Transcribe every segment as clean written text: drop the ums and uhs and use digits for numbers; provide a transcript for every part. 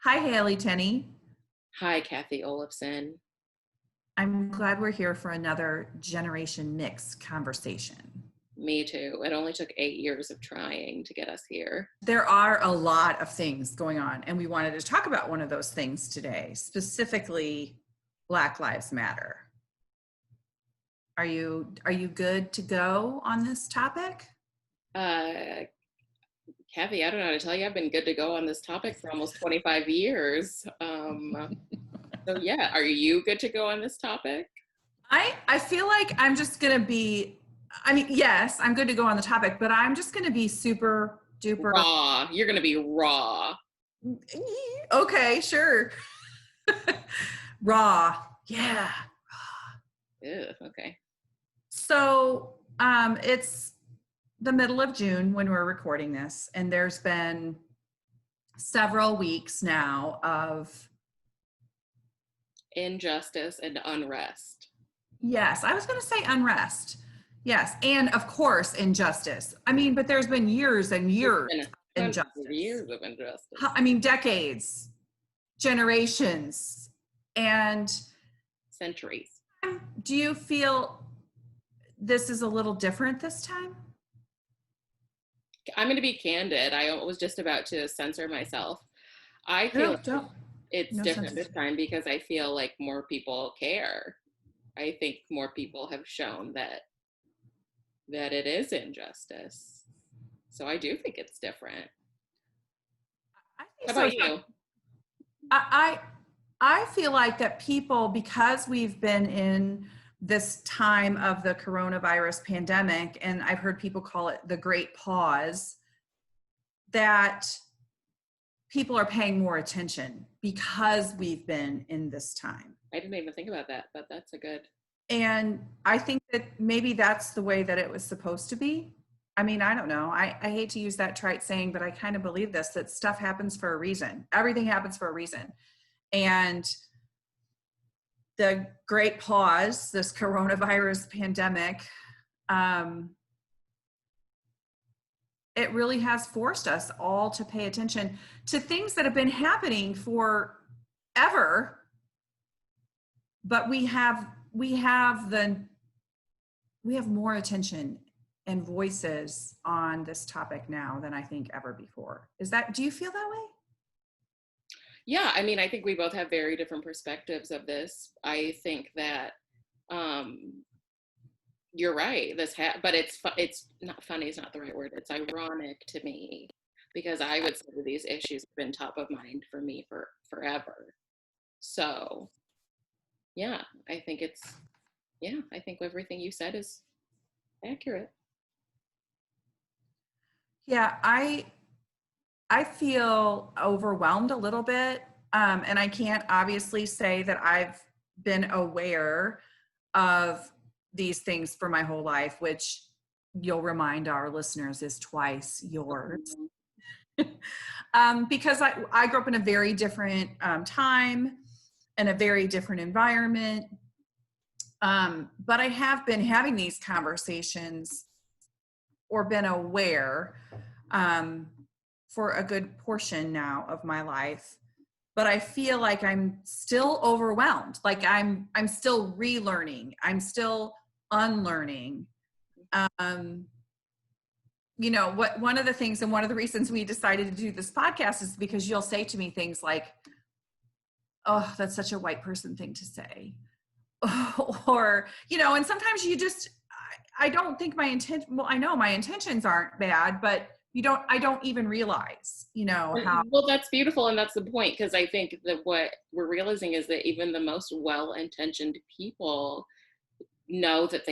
Hi, Haley Tenney. Hi, Cathy Olafson. I'm glad we're here for another Generation Mix conversation. Me too. It only took 8 years of trying to get us here. There are a lot of things going on, and we wanted to talk about one of those things today, specifically Black Lives Matter. Are you good to go on this topic? Uh, Cathy, I don't know how to tell you. I've been good to go on this topic for almost 25 years. So yeah, are you good to go on this topic? I feel like I'm just gonna be. I mean, yes, I'm good to go on the topic, but I'm just gonna be super duper. Raw. You're going to be raw. Okay, sure. Raw, yeah. Ew, okay. So it's the middle of June when we're recording this, and there's been several weeks now of, Injustice and unrest. yes, I was going to say unrest. Yes, and of course, injustice. I mean, but there's been years and years Been of hundreds injustice. of years of injustice. I mean, decades, generations. And Centuries. do you feel this is a little different this time? I'm going to be candid. I was just about to censor myself. I feel No, don't. it's No different this censorship. time because I feel like more people care. I think more people have shown that it is injustice. So I do think it's different. I How think about so. you? I I feel like that people, because we've been in this time of the coronavirus pandemic, and I've heard people call it the great pause, that people are paying more attention because we've been in this time. I didn't even think about that, but that's a good. And I think that maybe that's the way that it was supposed to be. I mean, I don't know. I hate to use that trite saying, but I kind of believe this, that stuff happens for a reason. Everything happens for a reason. And the great pause, this coronavirus pandemic, it really has forced us all to pay attention to things that have been happening forever, but we have more attention and voices on this topic now than I think ever before. Do you feel that way? Yeah, I mean, I think we both have very different perspectives of this. I think that you're right. But it's not funny. Is not the right word. It's ironic to me because I would say that these issues have been top of mind for me for forever. So yeah, I think I think everything you said is accurate. Yeah, I feel overwhelmed a little bit. And I can't obviously say that I've been aware of these things for my whole life, which you'll remind our listeners is twice yours. Because I grew up in a very different time and a very different environment. But I have been having these conversations or been aware for a good portion now of my life, but I feel like I'm still overwhelmed. Like I'm still relearning. I'm still unlearning. One of the things and one of the reasons we decided to do this podcast is because you'll say to me things like, "Oh, that's such a white person thing to say," or and sometimes I don't think my intent. Well, I know my intentions aren't bad, but I don't even realize, how. Well, that's beautiful, and that's the point, because I think that what we're realizing is that even the most well-intentioned people know that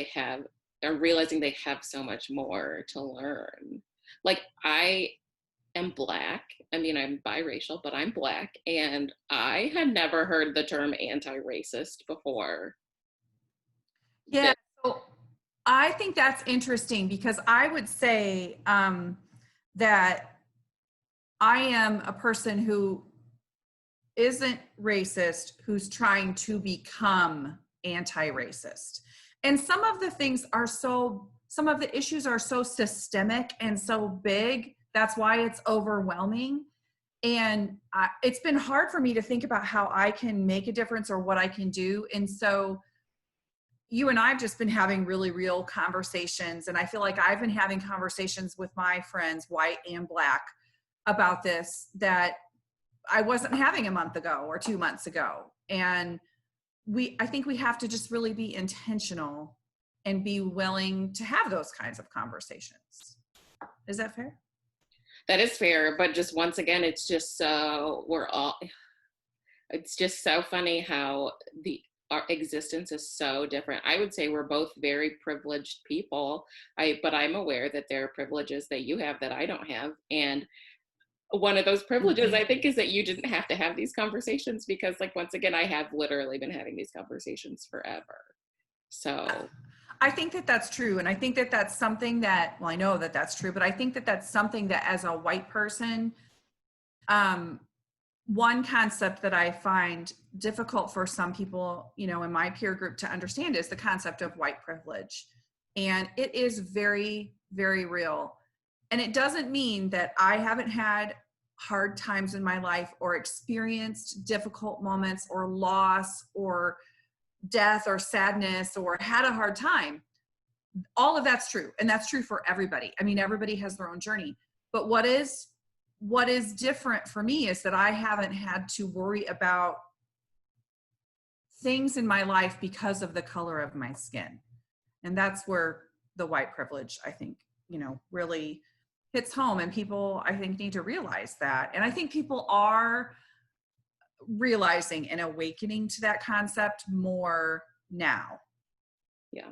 are realizing they have so much more to learn. Like, I am Black. I mean, I'm biracial, but I'm Black, and I had never heard the term anti-racist before. Yeah. So I think that's interesting because I would say that I am a person who isn't racist, who's trying to become anti-racist. And some of the issues are so systemic and so big. That's why it's overwhelming. And it's been hard for me to think about how I can make a difference or what I can do. And so you and I have just been having really real conversations. And I feel like I've been having conversations with my friends, white and black, about this that I wasn't having a month ago or 2 months ago. And I think we have to just really be intentional and be willing to have those kinds of conversations. Is that fair? That is fair, but just once again, it's just so it's just so funny how our existence is so different. I would say we're both very privileged people. But I'm aware that there are privileges that you have that I don't have. And one of those privileges, I think, is that you didn't have to have these conversations, because, like, once again, I have literally been having these conversations forever. So I think that that's true. And I think that that's something that, well, I know that that's true, but I think that that's something that as a white person, one concept that I find difficult for some people, you know, in my peer group to understand is the concept of white privilege. And it is very, very real. And it doesn't mean that I haven't had hard times in my life or experienced difficult moments or loss or death or sadness or had a hard time. All of that's true. And that's true for everybody. I mean, everybody has their own journey. But what is different for me is that I haven't had to worry about things in my life because of the color of my skin. And that's where the white privilege, I think, you know, really hits home. And people, I think, need to realize that. And I think people are realizing and awakening to that concept more now. yeah.